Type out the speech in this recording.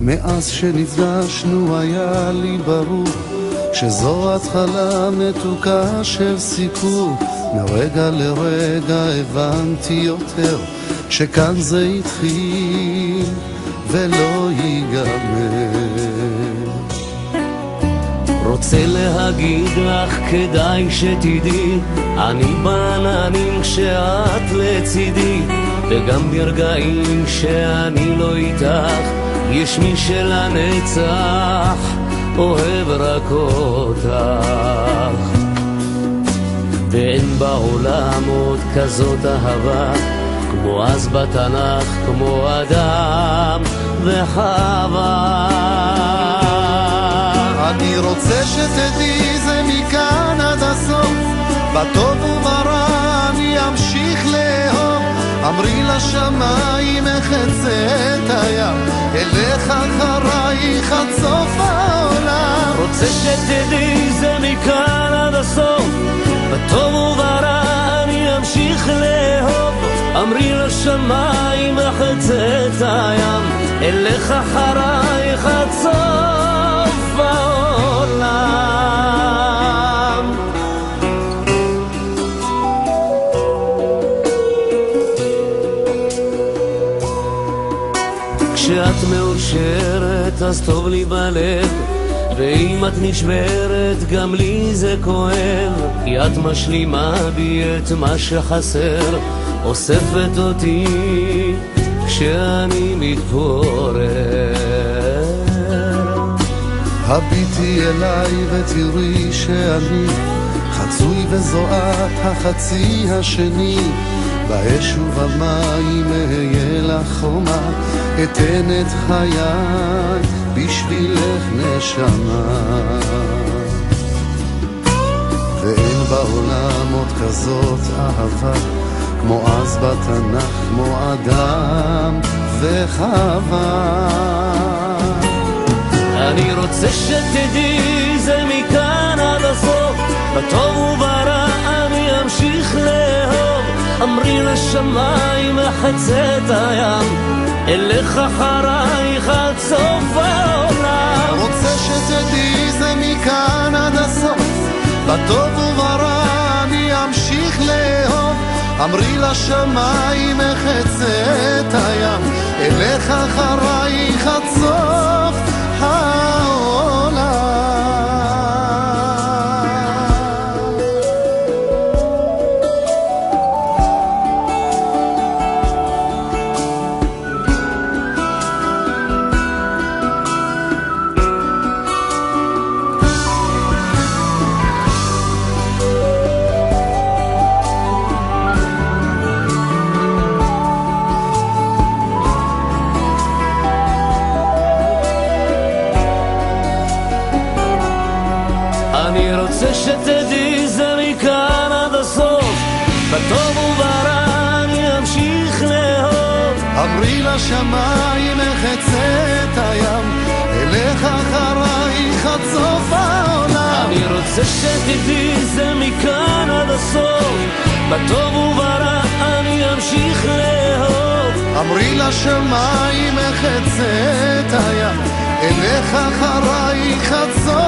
מאז שנפגשנו היה לי ברור שזו התחלה מתוקה של סיפור. מרגע לרגע הבנתי יותר שכאן זה התחיל ולא ייגמר. רוצה להגיד לך כדאי שתדעי, אני בעננים כשאת לצידי, וגם ברגעים שאני לא איתך יש מי שלנצח אוהב רק אותך. ואין בעולם עוד כזאת אהבה כמו אז בתנ"ך, כמו אדם וחווה. אני רוצה שתדעי זה מכאן עד הסוף, בטוב וברע אני אמשיך לאהוב. אמרי לשמיים החצה את הים, אלך אחרייך עד סוף העולם. רוצה שתדעי זה מכאן עד הסוף, בטוב וברע אני אמשיך לאהוב. אמרי לשמיים החצה את הים, אלך אחרייך עד סוף העולם. כשאת מאושרת אז טוב לי בלב, ואם את נשברת גם לי זה כואב, כי את משלימה בי את מה שחסר, אוספת אותי כשאני מתפורר. הביטי אליי ותראי שאני חצוי וזועת החצי השני, באש ובמים אהיה לך חומה, אתן את חיי בשבילך נשמה. ואין בעולם עוד כזאת אהבה כמו אז בתנ"ך, כמו אדם וחווה. אני רוצה שתדעי זה מכאן עד הסוף, בטוב וברע אני אמשיך לאהוב. אמרי לשמיים החצה את הים, אלך אחרייך עד סוף העולם. רוצה שתדעי זה מכאן עד הסוף, בטוב וברע אני אמשיך לאהוב. אמרי לשמיים החצה את הים, אלך אחרייך עד סוף העולם. אני רוצה שתדעי זה מכאן עד הסוף, בטוב וברע אני אמשיך לאהוב. אמרי לשמיים החצה את הים, אלך אחרייך עד סוף העולם. אני רוצה שתדעי זה מכאן עד הסוף, בטוב וברע אני אמשיך לאהוב. אמרי לשמיים החצה את הים, אלך אחרייך עד סוף